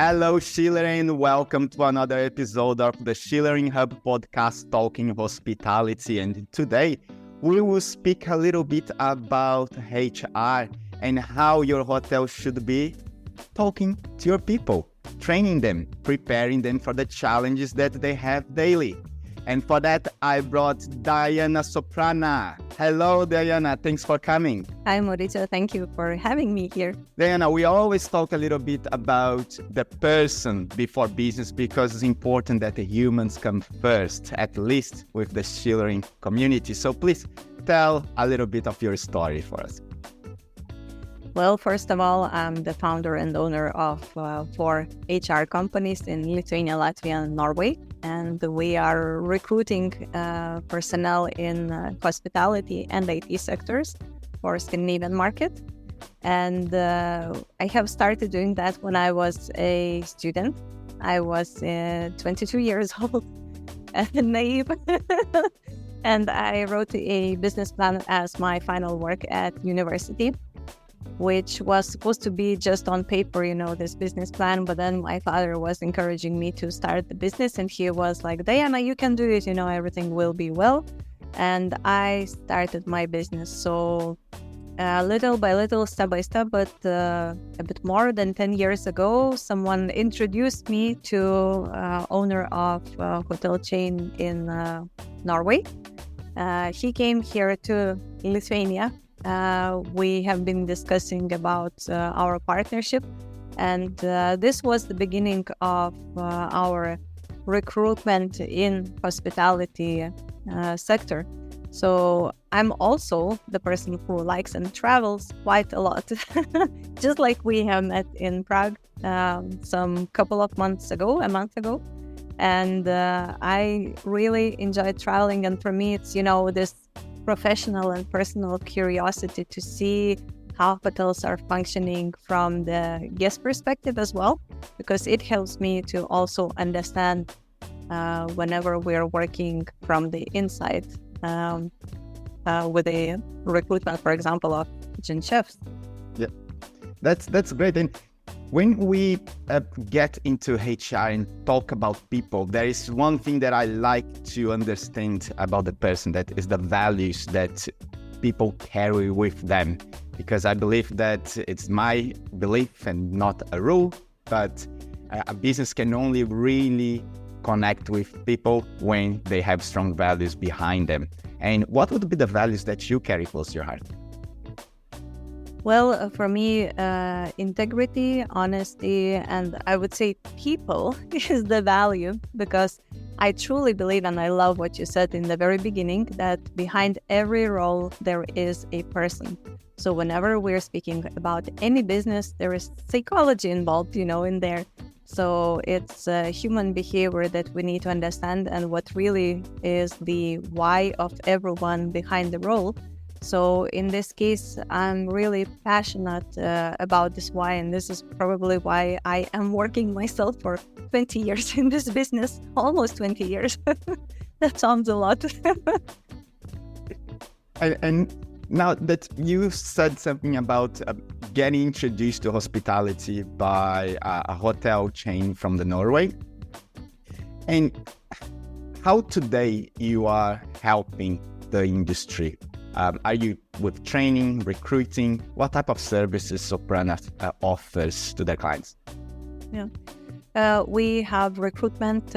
Hello, Schulering. Welcome to another episode of the Schulering Hub podcast talking hospitality. And today we will speak a little bit about HR and how your hotel should be talking to your people, training them, preparing them for the challenges that they have daily. And for that, I brought Diana Soprana. Hello, Diana. Thanks for coming. Hi, Mauricio. Thank you for having me here. Diana, we always talk a little bit about the person before business because it's important that the humans come first, at least with the Schulering community. So please tell a little bit of your story for us. Well, first of all, I'm the founder and owner of 4 HR companies in Lithuania, Latvia, and Norway. And we are recruiting personnel in hospitality and IT sectors for Scandinavian market. And I have started doing that when I was a student. I was 22 years old and naive. And I wrote a business plan as my final work at university, which was supposed to be just on paper, this business plan. But then my father was encouraging me to start the business. And he was like, Diana, you can do it. Everything will be well. And I started my business. So little by little, step by step, but a bit more than 10 years ago, someone introduced me to owner of a hotel chain in Norway. He came here to Lithuania. We have been discussing about our partnership, and this was the beginning of our recruitment in hospitality sector. So I'm also the person who likes and travels quite a lot, just like we have met in Prague some couple of months ago, a month ago. And I really enjoy traveling, and for me it's this professional and personal curiosity to see how hotels are functioning from the guest perspective as well, because it helps me to also understand whenever we're working from the inside with a recruitment, for example, of kitchen chefs. Yeah, that's great. And when we get into HR and talk about people, there is one thing that I like to understand about the person, that is the values that people carry with them. Because I believe that it's my belief and not a rule, but a business can only really connect with people when they have strong values behind them. And what would be the values that you carry close to your heart? Well, for me, integrity, honesty, and I would say people is the value, because I truly believe, and I love what you said in the very beginning, that behind every role there is a person. So whenever we're speaking about any business, there is psychology involved, in there. So it's human behavior that we need to understand, and what really is the why of everyone behind the role. So in this case, I'm really passionate about this why, and this is probably why I am working myself for 20 years in this business, almost 20 years. That sounds a lot. And now that you said something about getting introduced to hospitality by a hotel chain from the Norway, and how today you are helping the industry. Are you with training, recruiting? What type of services Soprana offers to their clients? Yeah, we have recruitment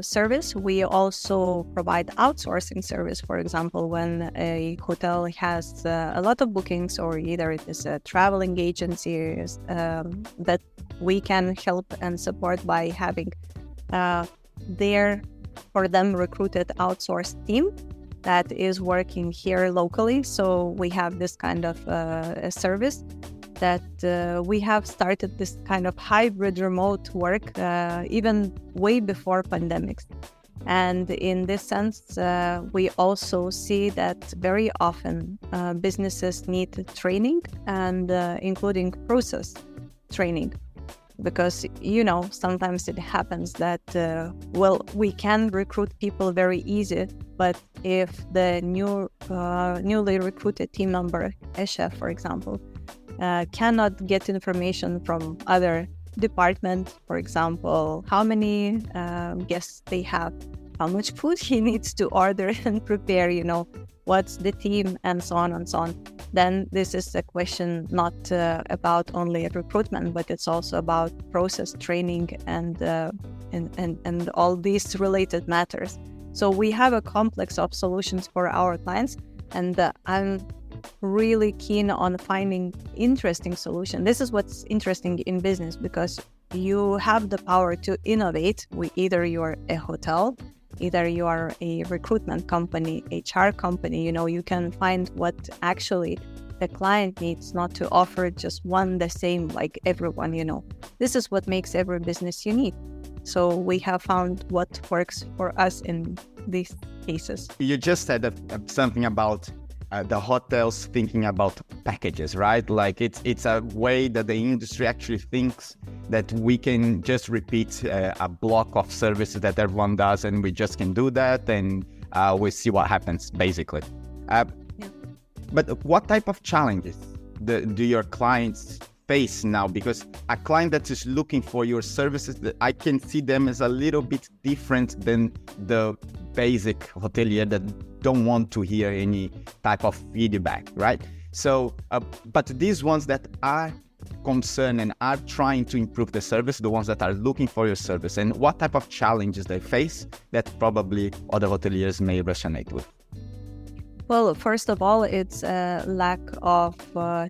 service. We also provide outsourcing service. For example, when a hotel has a lot of bookings, or either it is a traveling agency that we can help and support by having their, for them, recruited outsourced team that is working here locally. So we have this kind of a service that we have started this kind of hybrid remote work even way before pandemics. And in this sense, we also see that very often businesses need training, and including process training. Because, sometimes it happens that, we can recruit people very easy, but if the newly recruited team member, a chef, for example, cannot get information from other department, for example, how many guests they have, how much food he needs to order and prepare, what's the team, and so on and so on. Then this is a question not about only recruitment, but it's also about process training and all these related matters. So we have a complex of solutions for our clients, and I'm really keen on finding interesting solutions. This is what's interesting in business, because you have the power to innovate. Either you're a hotel, either you are a recruitment company, HR company, you can find what actually the client needs, not to offer just one the same like everyone. This is what makes every business unique. So we have found what works for us in these cases. You just said something about the hotels thinking about packages, right? Like it's a way that the industry actually thinks that we can just repeat a block of services that everyone does, and we just can do that, and we see what happens, basically. But what type of challenges do your clients face now? Because a client that is looking for your services, I can see them as a little bit different than the basic hotelier that don't want to hear any type of feedback, right? So, but these ones that are concerned and are trying to improve the service, the ones that are looking for your service, and what type of challenges they face that probably other hoteliers may resonate with? Well, first of all, it's a lack of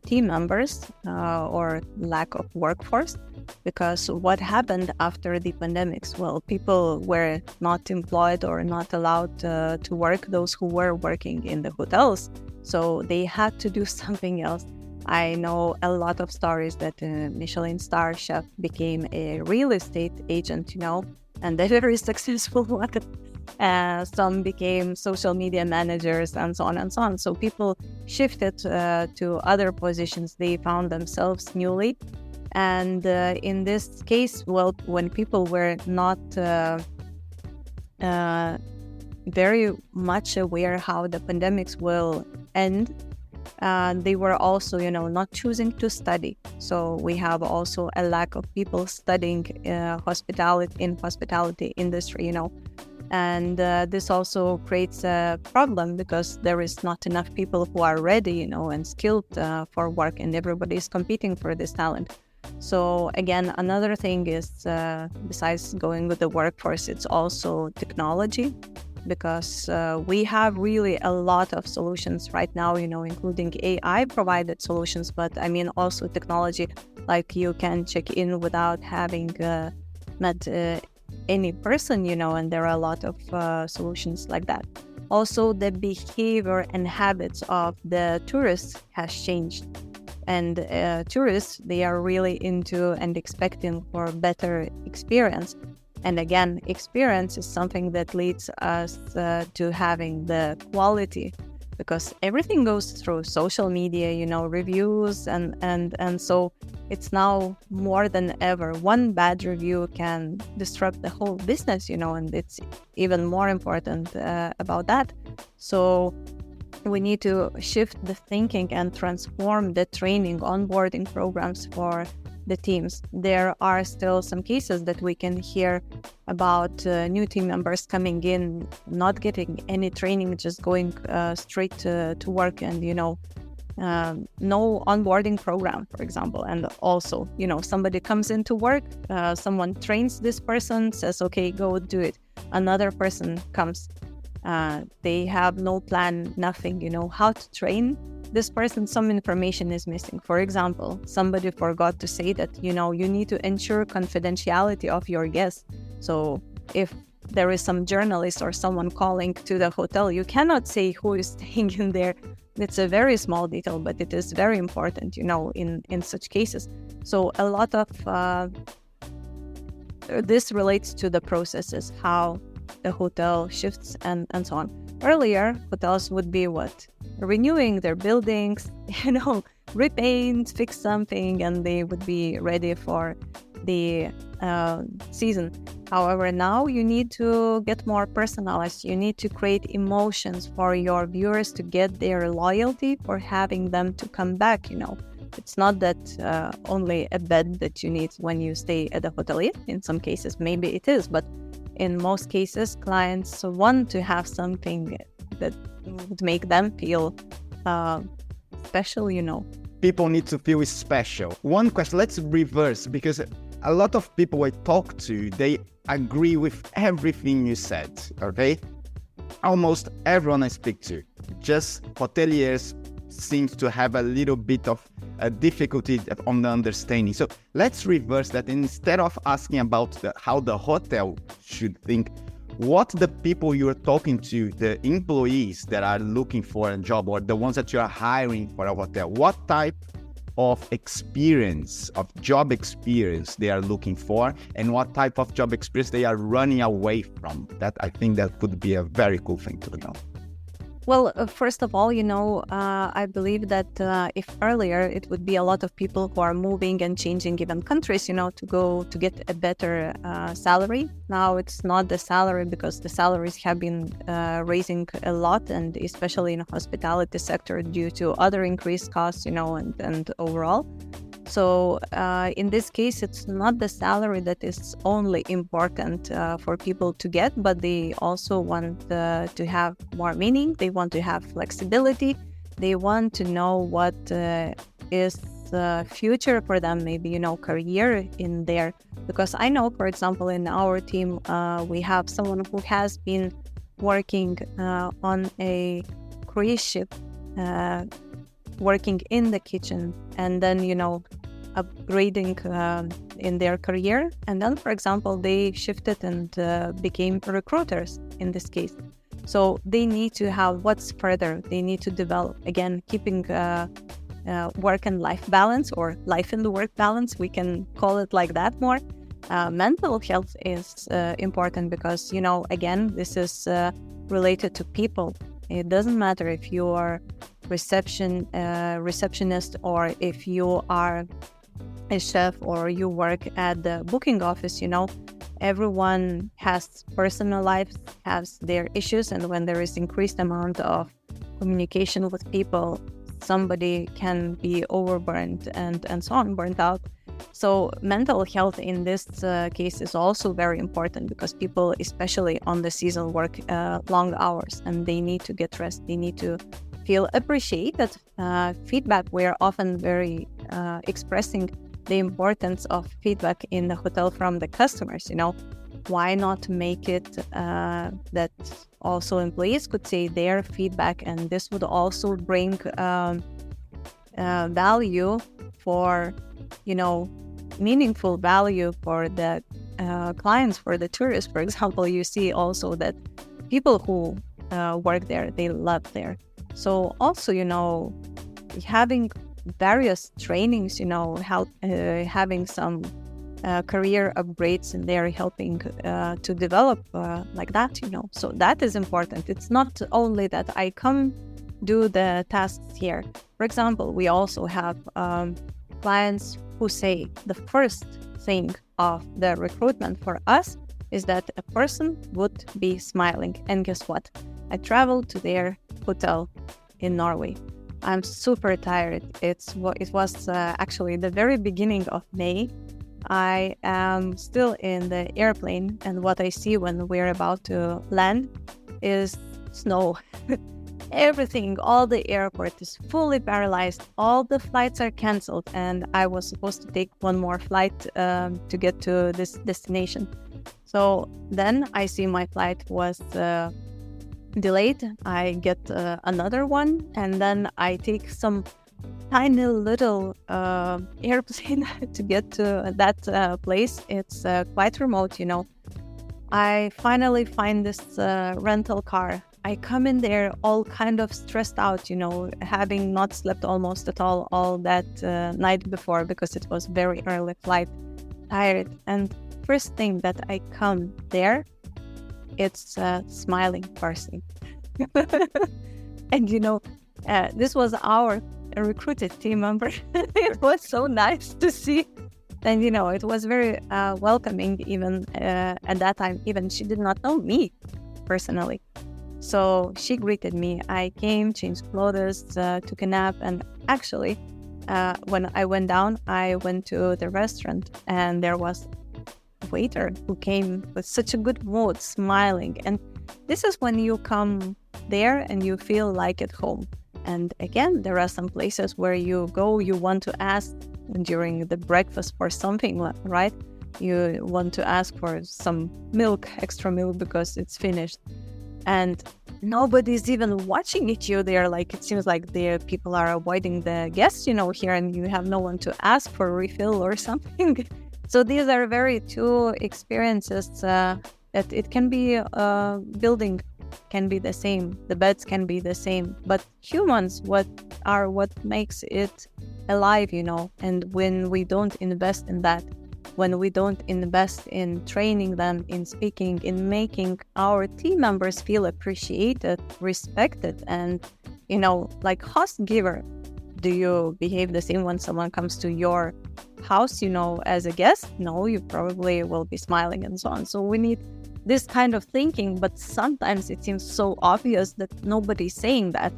team members or lack of workforce, because what happened after the pandemics? Well, people were not employed or not allowed to work, those who were working in the hotels. So they had to do something else. I know a lot of stories that a Michelin star chef became a real estate agent, and a very successful one. Some became social media managers and so on and so on. So people shifted to other positions. They found themselves newly. And in this case, well, when people were not very much aware how the pandemics will end, they were also, not choosing to study. So we have also a lack of people studying hospitality industry, And this also creates a problem, because there is not enough people who are ready, and skilled for work, and everybody is competing for this talent. So again, another thing is, besides going with the workforce, it's also technology, because we have really a lot of solutions right now, including AI provided solutions, but I mean also technology, like you can check in without having met any person, and there are a lot of solutions like that. Also, the behavior and habits of the tourists has changed. And tourists, they are really into and expecting for better experience. And again, experience is something that leads us to having the quality, because everything goes through social media, reviews, and so it's now more than ever. One bad review can disrupt the whole business, and it's even more important about that. So we need to shift the thinking and transform the training, onboarding programs for the teams. There are still some cases that we can hear about new team members coming in, not getting any training, just going straight to work, and no onboarding program, for example. And also, somebody comes into work, someone trains this person, says, okay, go do it. Another person comes, they have no plan, nothing, how to train this person. Some information is missing. For example, somebody forgot to say that, you need to ensure confidentiality of your guests. So if there is some journalist or someone calling to the hotel, you cannot say who is staying in there. It's a very small detail, but it is very important, in such cases. So a lot of this relates to the processes, how the hotel shifts and so on. Earlier, hotels would be what? Renewing their buildings, repaint, fix something, and they would be ready for the season. However, now you need to get more personalized. You need to create emotions for your viewers to get their loyalty, for having them to come back, It's not that only a bed that you need when you stay at a hotel. In some cases, maybe it is, but in most cases, clients want to have something that would make them feel special, People need to feel special. One question, let's reverse, because a lot of people I talk to, they agree with everything you said, okay? Almost everyone I speak to, just hoteliers seems to have a little bit of a difficulty on the understanding. So let's reverse that. Instead of asking about how the hotel should think, what the people you're talking to, the employees that are looking for a job or the ones that you're hiring for a hotel, what type of experience, of job experience they are looking for, and what type of job experience they are running away from. That, I think that could be a very cool thing to know. Well, first of all, I believe that if earlier it would be a lot of people who are moving and changing even countries, to get a better salary. Now it's not the salary, because the salaries have been raising a lot, and especially in the hospitality sector due to other increased costs, and overall. So in this case, it's not the salary that is only important for people to get, but they also want to have more meaning. They want to have flexibility. They want to know what is the future for them, maybe, career in there. Because I know, for example, in our team, we have someone who has been working on a cruise ship, working in the kitchen, and then, upgrading in their career. And then, for example, they shifted and became recruiters in this case. So they need to have what's further. They need to develop, again, keeping work and life balance, or life and the work balance. We can call it like that more. Mental health is important because, again, this is related to people. It doesn't matter if you are receptionist, or if you are a chef, or you work at the booking office. Everyone has personal lives, has their issues, and when there is increased amount of communication with people, somebody can be overburdened and so on, burnt out. So mental health in this case is also very important, because people, especially on the season, work long hours, and they need to get rest. They need to feel appreciated. Feedback, we are often very expressing the importance of feedback in the hotel from the customers. Why not make it that also employees could say their feedback, and this would also bring value for, meaningful value for the clients, for the tourists. For example, you see also that people who work there, they love there. So also, having various trainings, having some career upgrades in there, helping to develop like that, So that is important. It's not only that I come do the tasks here. For example, we also have clients who say the first thing of the recruitment for us is that a person would be smiling. And guess what? I traveled to their hotel in Norway. I'm super tired. It was actually the very beginning of May. I am still in the airplane, and what I see when we're about to land is snow. Everything, all the airport is fully paralyzed. All the flights are canceled, and I was supposed to take one more flight to get to this destination. So then I see my flight was delayed. I get another one, and then I take some tiny little airplane to get to that place. It's quite remote, I finally find this rental car. I come in there all kind of stressed out, having not slept almost at all that night before, because it was very early flight, tired. And first thing that I come there, it's a smiling person. And this was our recruited team member. It was so nice to see. And it was very welcoming. Even at that time, even she did not know me personally, so she greeted me. I came, changed clothes, took a nap, and actually when I went down, I went to the restaurant, and there was a waiter who came with such a good mood, smiling. And this is when you come there and you feel like at home. And again, there are some places where you go, you want to ask during the breakfast for something, right? You want to ask for some milk, extra milk, because it's finished. And nobody's even watching at you there. Like, it seems like the people are avoiding the guests, here, and you have no one to ask for a refill or something. So these are very two experiences that it can be building can be the same, the beds can be the same, but humans what makes it alive, and when we don't invest in that, when we don't invest in training them, in speaking, in making our team members feel appreciated, respected, and like host giver, do you behave the same when someone comes to your house, as a guest? No, you probably will be smiling and so on. So we need this kind of thinking, but sometimes it seems so obvious that nobody's saying that.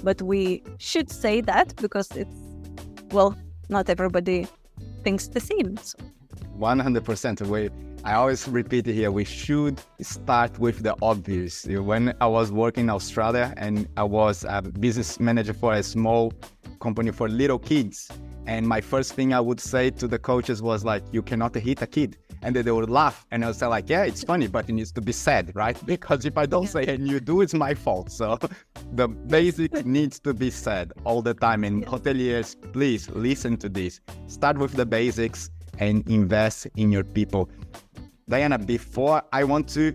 But we should say that because not everybody thinks the same. So. 100%. I always repeat it here, we should start with the obvious. When I was working in Australia and I was a business manager for a small company for little kids, and my first thing I would say to the coaches was like, you cannot hit a kid. And then they would laugh, and I would say like, yeah, it's funny, but it needs to be said, right? Because if I don't say it and you do, it's my fault. So the basic needs to be said all the time. And hoteliers, please listen to this. Start with the basics and invest in your people. Diana, before I want to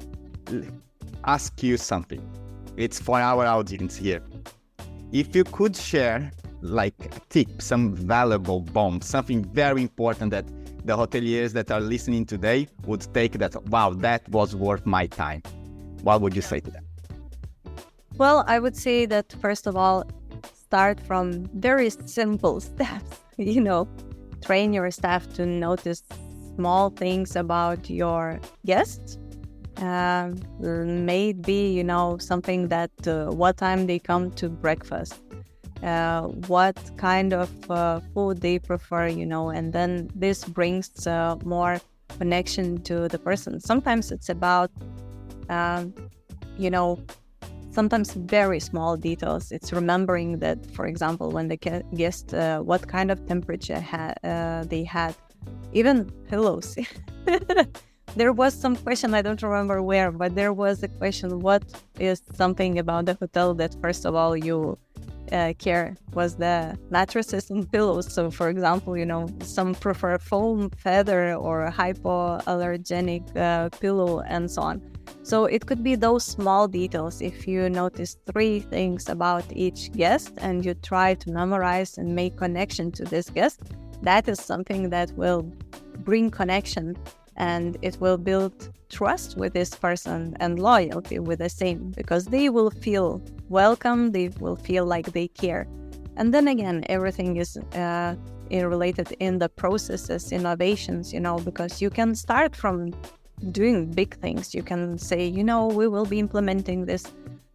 ask you something. It's for our audience here. If you could share like a tip, some valuable bomb, something very important that the hoteliers that are listening today would take that, wow, that was worth my time. What would you say to them? Well, I would say that first of all, start from very simple steps, train your staff to notice small things about your guests. Maybe, something that what time they come to breakfast, what kind of food they prefer, and then this brings more connection to the person. Sometimes it's about, sometimes very small details. It's remembering that, for example, when the guest, what kind of temperature they had, even pillows. There was some question, I don't remember where, but there was a question, what is something about the hotel that, first of all, you care? Was the mattresses and pillows. So, for example, some prefer foam, feather, or hypoallergenic pillow, and so on. So it could be those small details. If you notice 3 things about each guest and you try to memorize and make connection to this guest, that is something that will bring connection, and it will build trust with this person and loyalty with the same, because they will feel welcome, they will feel like they care. And then again, everything is related in the processes, innovations, because you can start from doing big things. You can say, we will be implementing this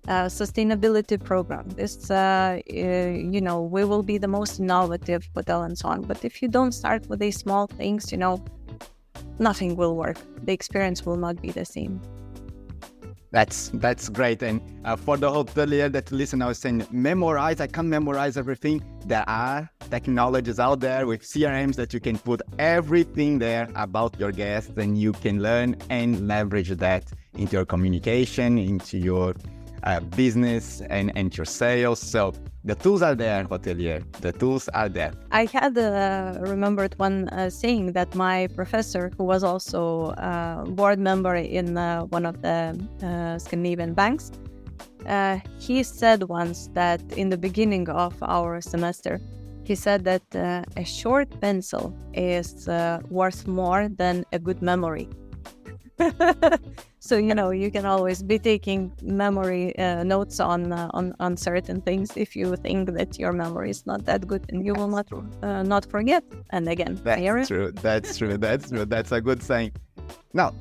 sustainability program. This, we will be the most innovative hotel and so on. But if you don't start with these small things, nothing will work. The experience will not be the same. That's great. And for the hotelier that listen, I was saying, memorize. I can't memorize everything. There are technologies out there with CRMs that you can put everything there about your guests, and you can learn and leverage that into your communication, into your business and your sales. So the tools are there, hotelier. The tools are there. I had remembered one saying that my professor, who was also a board member in one of the Scandinavian banks, he said once that in the beginning of our semester, he said that a short pencil is worth more than a good memory. So, you can always be taking memory notes on certain things if you think that your memory is not that good, and you will not forget. And again, That's true. That's a good saying. Now,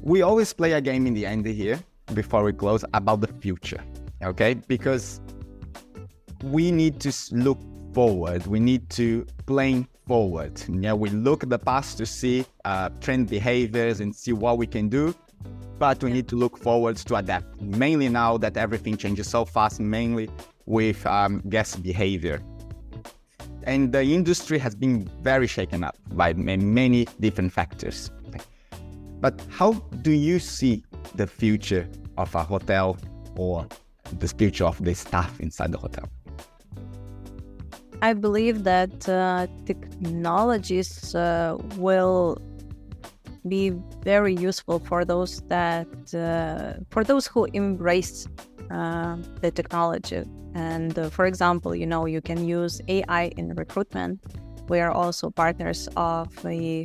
we always play a game in the end here, before we close, about the future, okay? Because we need to look forward. We need to plan forward. Yeah, we look at the past to see trend behaviors and see what we can do, but we need to look forward to adapt. Mainly now that everything changes so fast, mainly with guest behavior. And the industry has been very shaken up by many different factors. But how do you see the future of a hotel or the future of the staff inside the hotel? I believe that technologies will be very useful for those who embrace the technology. And for example, you can use AI in recruitment. We are also partners of a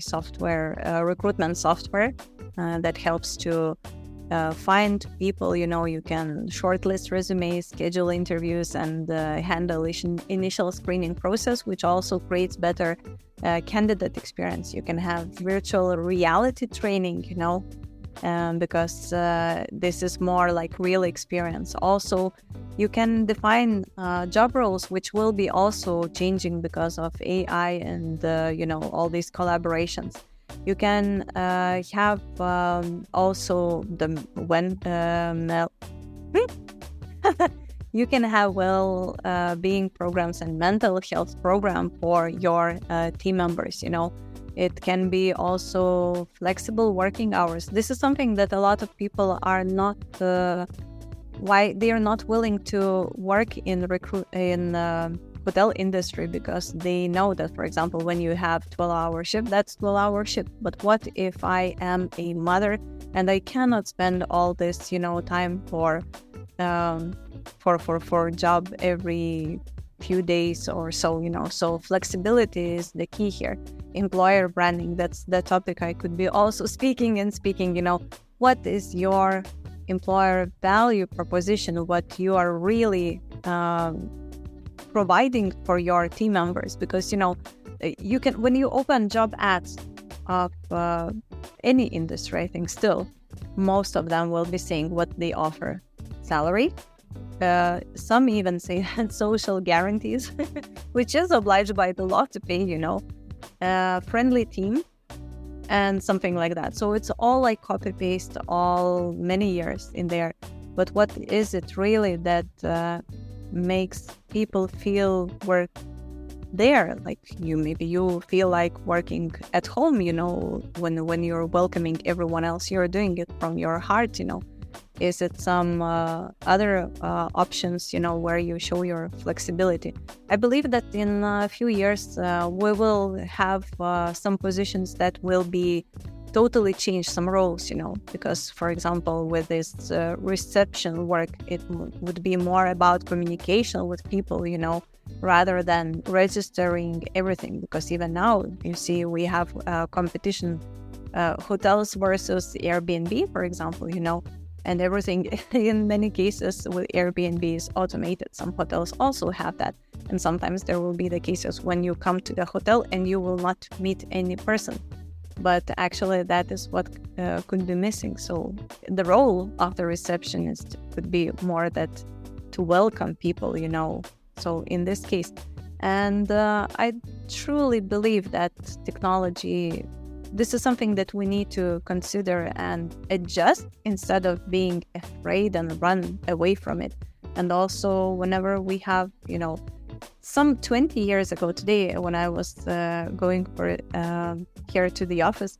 recruitment software that helps to find people. You can shortlist resumes, schedule interviews, and handle initial screening process, which also creates better candidate experience. You can have virtual reality training, because this is more like real experience. Also, you can define job roles, which will be also changing because of AI and all these collaborations. You can have also you can have well-being programs and mental health program for your team members. It can be also flexible working hours. This is something that a lot of people are not why they are not willing to work in hotel industry, because they know that, for example, when you have 12-hour shift, that's 12-hour shift. But what if I am a mother and I cannot spend all this, time for job every few days or so, So flexibility is the key here. Employer branding, that's the topic I could be also speaking. What is your employer value proposition? What you are really providing for your team members? Because you can, when you open job ads of any industry, I think still most of them will be saying what they offer: salary, some even say social guarantees, which is obliged by the law to pay, friendly team and something like that. So it's all like copy paste, all many years in there. But what is it really that makes people feel work there? Like maybe you feel like working at home, when you're welcoming everyone else, you're doing it from your heart, Is it some other options, where you show your flexibility? I believe that in a few years, we will have some positions that will be totally changed, some roles, because, for example, with this reception work, it would be more about communication with people, rather than registering everything. Because even now, you see, we have competition, hotels versus Airbnb, for example, and everything in many cases with Airbnb is automated. Some hotels also have that. And sometimes there will be the cases when you come to the hotel and you will not meet any person. But actually that is what could be missing. So the role of the receptionist could be more that to welcome people, So in this case, and I truly believe that technology, this is something that we need to consider and adjust instead of being afraid and run away from it. And also, whenever we have, some 20 years ago today, when I was going for here to the office,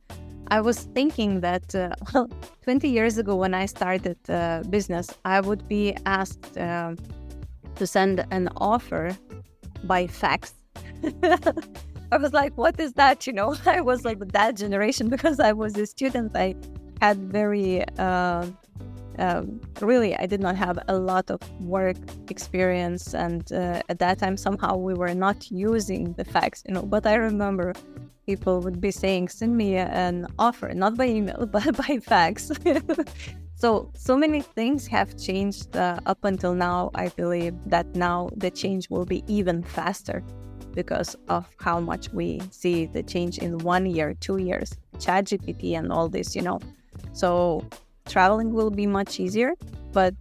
I was thinking that, 20 years ago when I started business, I would be asked to send an offer by fax. I was like, what is that? I was like that generation because I was a student. I had very, really, I did not have a lot of work experience. And at that time, somehow we were not using the fax, But I remember people would be saying, send me an offer, not by email, but by fax. So many things have changed up until now. I believe that now the change will be even faster because of how much we see the change in 1 year, 2 years, ChatGPT and all this, So traveling will be much easier, but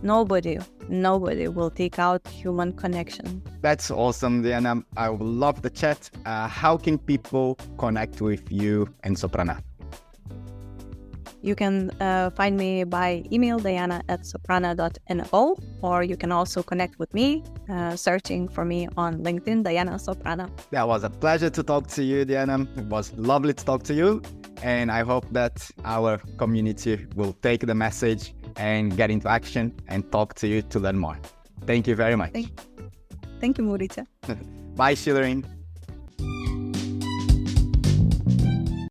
nobody will take out human connection. That's awesome, Diana. I would love the chat. How can people connect with you and Soprana? You can find me by email, diana@soprana.no, or you can also connect with me, searching for me on LinkedIn, Diana Soprana. That was a pleasure to talk to you, Diana. It was lovely to talk to you. And I hope that our community will take the message and get into action and talk to you to learn more. Thank you very much. Thank you, Mauricio. Bye, Schulering.